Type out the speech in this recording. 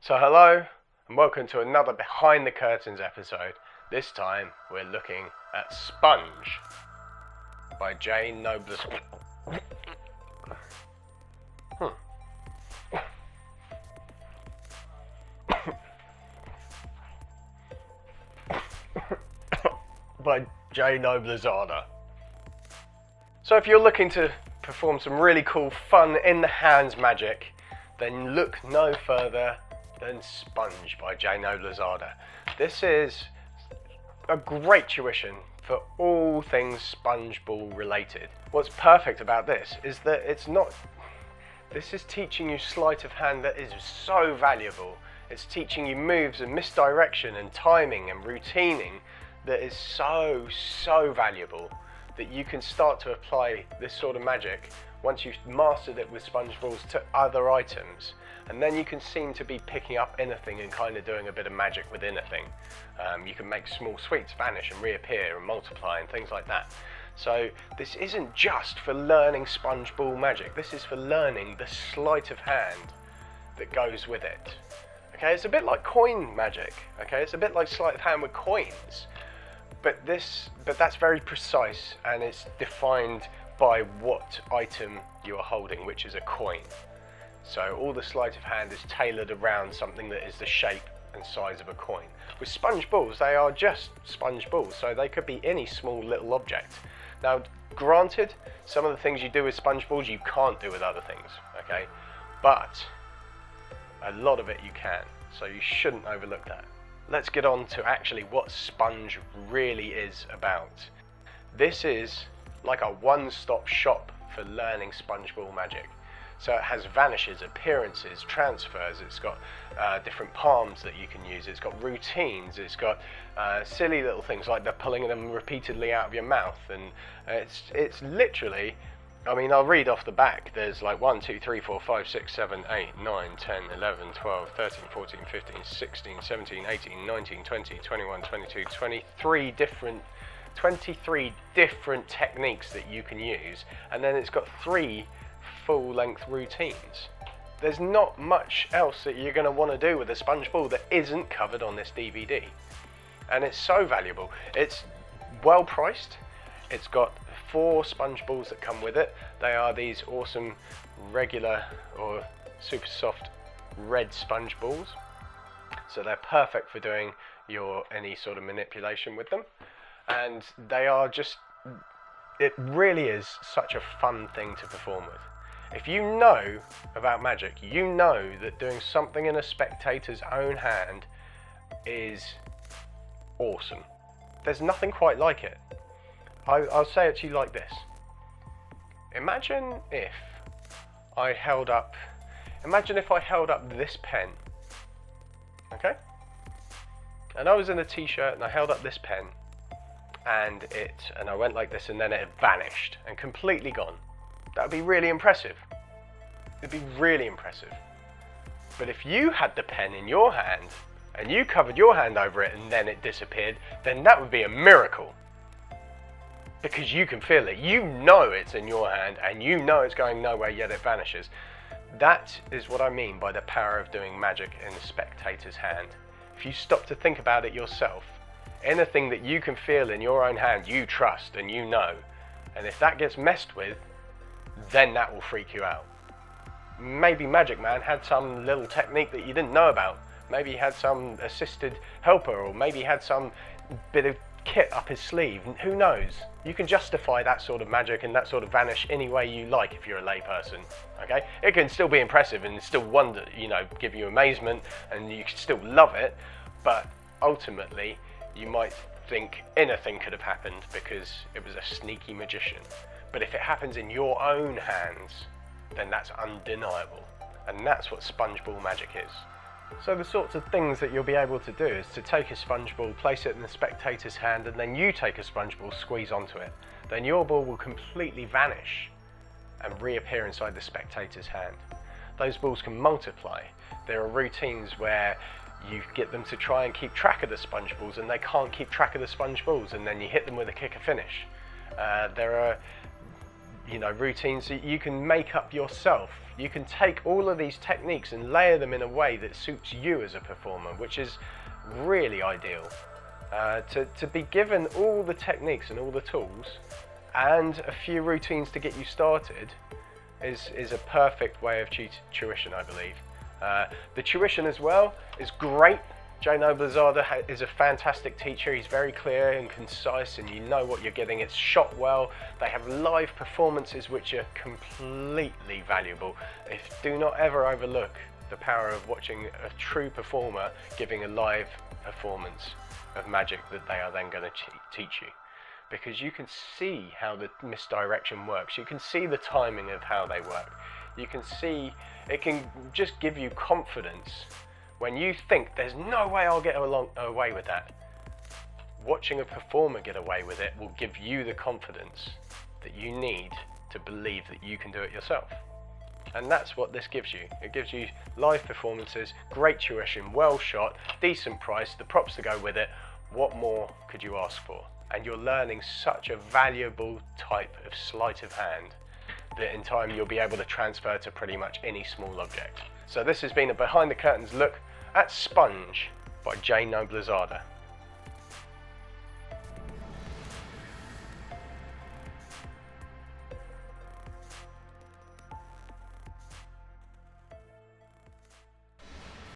So hello and welcome to another Behind the Curtains episode. This time we're looking at Sponge by Jane Nobles. By Jane Noblezada. So if you're looking to perform some really cool fun in the hands magic, then look no further than Sponge by Jane Noblezada. This is a great tuition for all things sponge ball related. What's perfect about this is that this is teaching you sleight of hand that is so valuable. It's teaching you moves and misdirection and timing and routining that is so valuable that you can start to apply this sort of magic once you've mastered it with sponge balls to other items, and then you can seem to be picking up anything and kind of doing a bit of magic with anything. You can make small sweets vanish and reappear and multiply and things like that. So this isn't just for learning sponge ball magic, this is for learning the sleight of hand that goes with it. Okay, it's a bit like coin magic, okay, it's a bit like sleight of hand with coins. But that's very precise, and it's defined by what item you are holding, which is a coin. So all the sleight of hand is tailored around something that is the shape and size of a coin. With sponge balls, they are just sponge balls, so they could be any small little object. Now, granted, some of the things you do with sponge balls you can't do with other things, okay? But a lot of it you can, so you shouldn't overlook that. Let's get on to actually what Sponge really is about. This is like a one-stop shop for learning sponge ball magic. So it has vanishes, appearances, transfers, it's got different palms that you can use, it's got routines, it's got silly little things like the pulling them repeatedly out of your mouth, and it's literally, I mean, I'll read off the back. There's like 1, 2, 3, 4, 5, 6, 7, 8, 9, 10, 11, 12, 13, 14, 15, 16, 17, 18, 19, 20, 21, 22, 23 different techniques that you can use. And then it's got 3 full-length routines. There's not much else that you're going to want to do with a sponge ball that isn't covered on this DVD. And it's so valuable. It's well priced. It's got 4 sponge balls that come with it. They are these awesome regular or super soft red sponge balls. So they're perfect for doing any sort of manipulation with them. And they are just, it really is such a fun thing to perform with. If you know about magic, you know that doing something in a spectator's own hand is awesome. There's nothing quite like it. I'll say it to you like this. Imagine if I held up this pen, okay? And I was in a t-shirt and I held up this pen and I went like this, and then it had vanished and completely gone. That would be really impressive. It'd be really impressive. But if you had the pen in your hand and you covered your hand over it and then it disappeared, then that would be a miracle. Because you can feel it, you know it's in your hand, and you know it's going nowhere, yet it vanishes. That is what I mean by the power of doing magic in the spectator's hand. If you stop to think about it yourself, anything that you can feel in your own hand, you trust and you know. And if that gets messed with, then that will freak you out. Maybe Magic Man had some little technique that you didn't know about. Maybe he had some assisted helper, or maybe he had some bit of kit up his sleeve. Who knows? You can justify that sort of magic and that sort of vanish any way you like if you're a layperson. Okay, it can still be impressive and still give you amazement, and you can still love it. But ultimately, you might think anything could have happened because it was a sneaky magician. But if it happens in your own hands, then that's undeniable, and that's what sponge ball magic is. So the sorts of things that you'll be able to do is to take a sponge ball, place it in the spectator's hand, and then you take a sponge ball, squeeze onto it. Then your ball will completely vanish and reappear inside the spectator's hand. Those balls can multiply. There are routines where you get them to try and keep track of the sponge balls, and they can't keep track of the sponge balls, and then you hit them with a kick or finish. routines that you can make up yourself. You can take all of these techniques and layer them in a way that suits you as a performer, which is really ideal. To be given all the techniques and all the tools and a few routines to get you started is a perfect way of tuition, I believe. The tuition as well is great. Jay Noblezada is a fantastic teacher. He's very clear and concise, and you know what you're getting. It's shot well. They have live performances which are completely valuable. Do not ever overlook the power of watching a true performer giving a live performance of magic that they are then going to teach you, because you can see how the misdirection works. You can see the timing of how they work. You can see it can just give you confidence when you think there's no way I'll get away with that. Watching a performer get away with it will give you the confidence that you need to believe that you can do it yourself. And that's what this gives you. It gives you live performances, great tuition, well shot, decent price, the props to go with it. What more could you ask for? And you're learning such a valuable type of sleight of hand that in time you'll be able to transfer to pretty much any small object. So this has been a behind the curtains look at Sponge by Jay Noblezada.